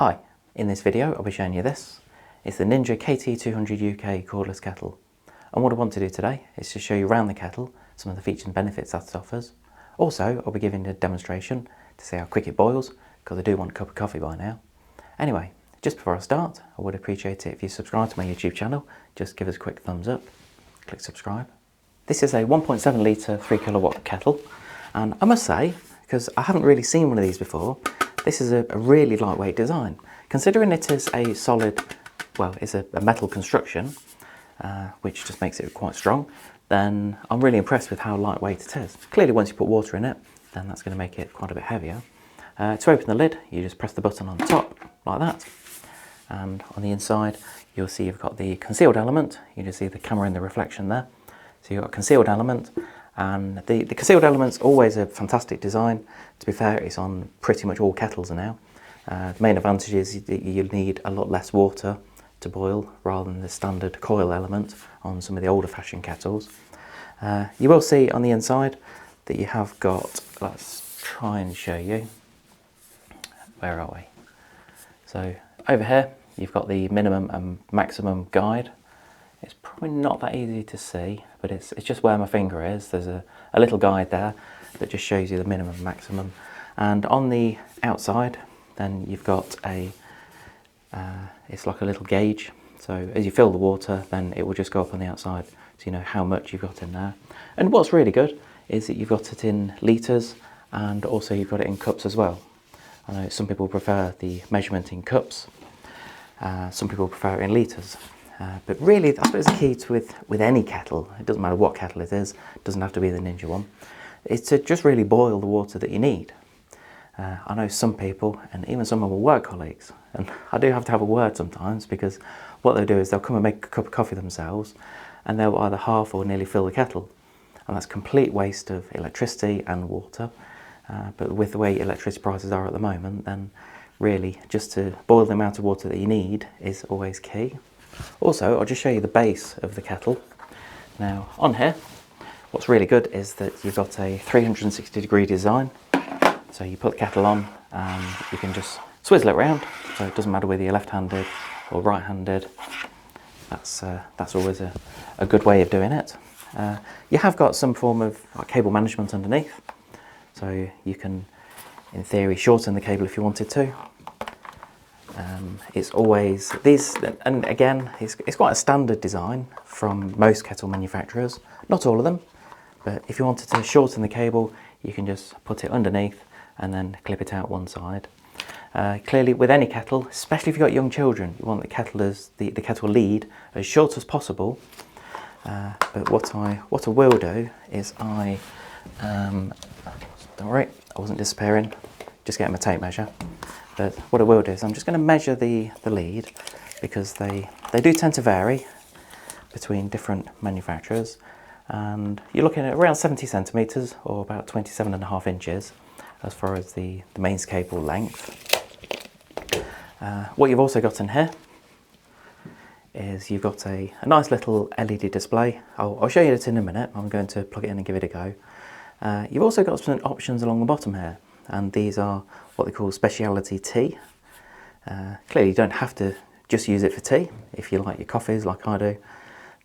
Hi, in this video I'll be showing you this. It's the Ninja KT200 UK Cordless Kettle. And what I want to do today is to show you around the kettle some of the features and benefits that it offers. Also, I'll be giving a demonstration to see how quick it boils, because I do want a cup of coffee by now. Anyway, just before I start, I would appreciate it if you subscribe to my YouTube channel. Just give us a quick thumbs up, click subscribe. This is a 1.7 litre 3 kilowatt kettle, and I must say, because I haven't really seen one of these before, this is a really lightweight design. Considering it is a solid, well, it's a metal construction, which just makes it quite strong, then I'm really impressed with how lightweight it is. Clearly once you put water in it, then that's going to make it quite a bit heavier. To open the lid, you just press the button on the top, like that. And on the inside, you'll see you've got the concealed element. You just see the camera in the reflection there. So you've got a concealed element, and the concealed element's always a fantastic design. To be fair, it's on pretty much all kettles now. The main advantage is that you need a lot less water to boil rather than the standard coil element on some of the older fashioned kettles. You will see on the inside that you have got, let's try and show you, where are we? So over here you've got the minimum and maximum guide. It's probably not that easy to see, but it's just where my finger is. There's a little guide there that just shows you the minimum and maximum. And on the outside, then you've got it's like a little gauge. So as you fill the water, then it will just go up on the outside, so you know how much you've got in there. And what's really good is that you've got it in litres, and also you've got it in cups as well. I know some people prefer the measurement in cups, some people prefer it in litres. But really, that's what is the key to with any kettle. It doesn't matter what kettle it is. It doesn't have to be the Ninja one. It's to just really boil the water that you need. I know some people, and even some of my work colleagues, and I do have to have a word sometimes, because what they'll do is they'll come and make a cup of coffee themselves, and they'll either half or nearly fill the kettle. And that's complete waste of electricity and water. But with the way electricity prices are at the moment, then really just to boil the amount of water that you need is always key. Also, I'll just show you the base of the kettle. Now, on here, what's really good is that you've got a 360-degree design. So you put the kettle on, and you can just swizzle it around. So it doesn't matter whether you're left-handed or right-handed. That's always a good way of doing it. You have got some form of cable management underneath. So you can, in theory, shorten the cable if you wanted to. It's always these, and again, it's quite a standard design from most kettle manufacturers. Not all of them, but if you wanted to shorten the cable, you can just put it underneath and then clip it out one side. Clearly, with any kettle, especially if you've got young children, you want the kettle lead as short as possible. But what I will do is don't worry, I wasn't disappearing. Just getting my tape measure. But what I will do is I'm just going to measure the lead, because they do tend to vary between different manufacturers, and you're looking at around 70 centimetres or about 27.5 inches as far as the mains cable length. What you've also got in here is you've got a nice little LED display. I'll show you it in a minute. I'm going to plug it in and give it a go. You've also got some options along the bottom here, and these are what they call specialty tea. Clearly you don't have to just use it for tea. If you like your coffees like I do,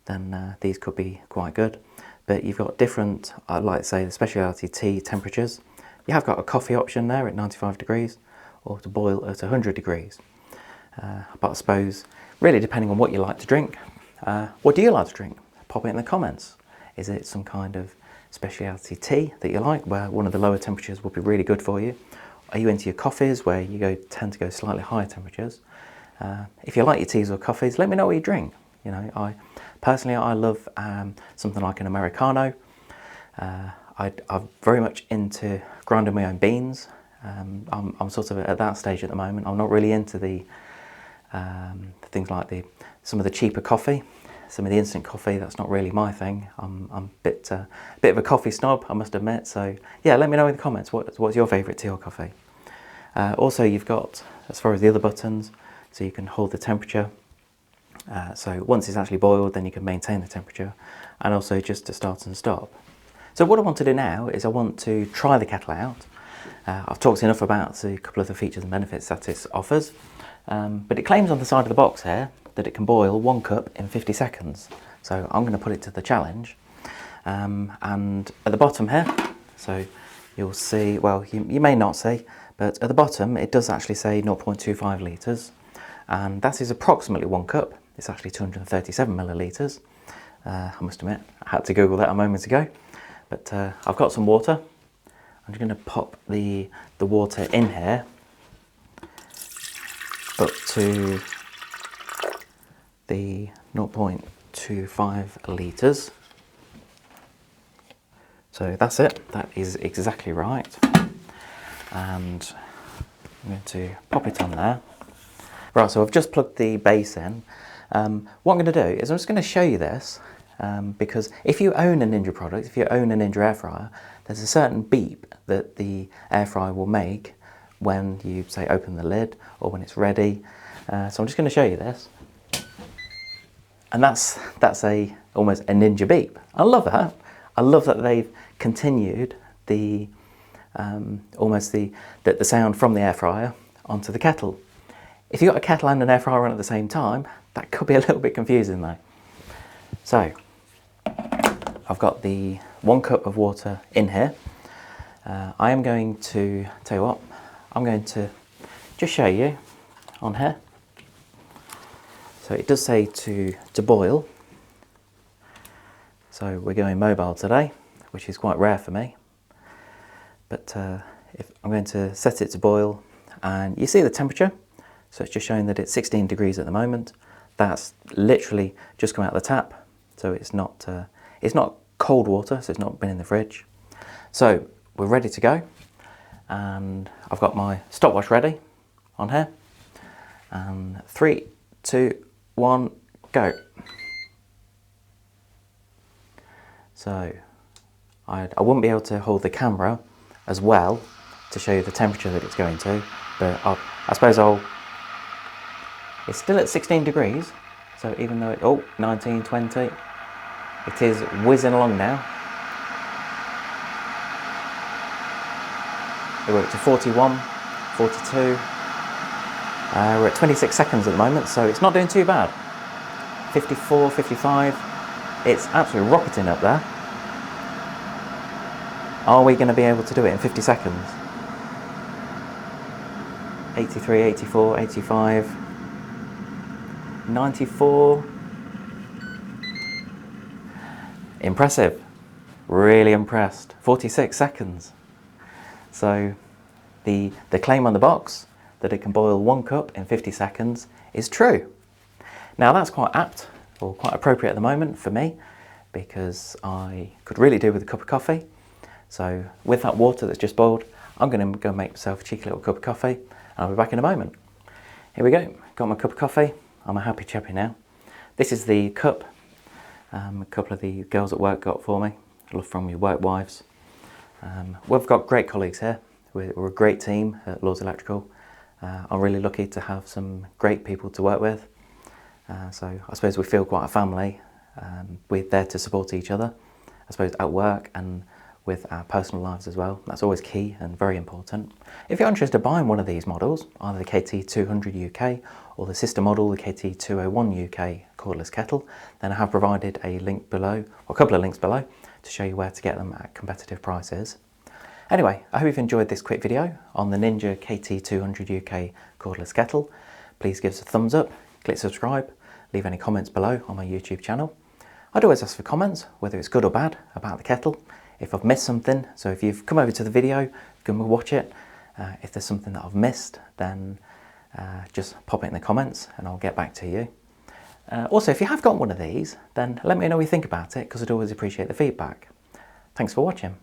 then these could be quite good. But you've got different, I'd like to say, the specialty tea temperatures. You have got a coffee option there at 95 degrees, or to boil at 100 degrees. But I suppose, really depending on what you like to drink, what do you like to drink? Pop it in the comments. Is it some kind of specialty tea that you like, where one of the lower temperatures would be really good for you? Are you into your coffees, where you tend to go slightly higher temperatures? If you like your teas or coffees, let me know what you drink. You know, I personally love something like an Americano. I'm very much into grinding my own beans. I'm sort of at that stage at the moment. I'm not really into the things like some of the cheaper coffee. Some of the instant coffee, that's not really my thing. I'm a bit of a coffee snob, I must admit. So yeah, let me know in the comments what's your favourite tea or coffee. Also, you've got, as far as the other buttons, so you can hold the temperature. So once it's actually boiled, then you can maintain the temperature, and also just to start and stop. So what I want to do now is I want to try the kettle out. I've talked enough about a couple of the features and benefits that it offers. But it claims on the side of the box here that it can boil 1 cup in 50 seconds. So I'm going to put it to the challenge. And at the bottom here, so you'll see, well, you may not see, but at the bottom it does actually say 0.25 litres, and that is approximately 1 cup. It's actually 237 millilitres. I must admit, I had to Google that a moment ago, but I've got some water. I'm just going to pop the water in here up to the 0.25 litres. So that's it, that is exactly right. And I'm going to pop it on there. Right, so I've just plugged the base in. What I'm going to do is I'm just going to show you this, because if you own a Ninja product, if you own a Ninja air fryer, there's a certain beep that the air fryer will make when you, say, open the lid or when it's ready. So I'm just going to show you this. And that's almost a Ninja beep. I love that. I love that they've continued the almost the sound from the air fryer onto the kettle. If you've got a kettle and an air fryer on at the same time, that could be a little bit confusing though. So I've got the 1 cup of water in here. I am going to, tell you what, I'm going to just show you on here. So it does say to boil. So we're going mobile today, which is quite rare for me. But if I'm going to set it to boil, and you see the temperature. So it's just showing that it's 16 degrees at the moment. That's literally just come out of the tap. So it's not cold water, so it's not been in the fridge. So we're ready to go. And I've got my stopwatch ready on here. And 3, 2, 1, go. So I wouldn't be able to hold the camera as well to show you the temperature that it's going to, but I suppose it's still at 16 degrees, so even though 19, 20, it is whizzing along now. We're up to 41, 42, we're at 26 seconds at the moment, so it's not doing too bad. 54, 55, it's absolutely rocketing up there. Are we going to be able to do it in 50 seconds? 83, 84, 85, 94. Impressive. Really impressed. 46 seconds. So the claim on the box that it can boil 1 cup in 50 seconds is true. Now that's quite apt, or quite appropriate at the moment for me, because I could really do with a cup of coffee. So with that water that's just boiled, I'm going to go make myself a cheeky little cup of coffee, and I'll be back in a moment. Here we go, got my cup of coffee. I'm a happy chappy now. This is the cup a couple of the girls at work got for me, love from your work wives. We've got great colleagues here. We're a great team at Lords Electrical. I'm really lucky to have some great people to work with. So I suppose we feel quite a family. We're there to support each other, I suppose, at work and with our personal lives as well. That's always key and very important. If you're interested in buying one of these models, either the KT200 UK or the sister model, the KT201 UK cordless kettle, then I have provided a link below, or a couple of links below, to show you where to get them at competitive prices. Anyway, I hope you've enjoyed this quick video on the Ninja KT200 UK cordless kettle. Please give us a thumbs up, click subscribe, leave any comments below on my YouTube channel. I'd always ask for comments, whether it's good or bad, about the kettle. If I've missed something, so if you've come over to the video, come and watch it. If there's something that I've missed, then just pop it in the comments and I'll get back to you. Also, if you have got one of these, then let me know what you think about it, because I'd always appreciate the feedback. Thanks for watching.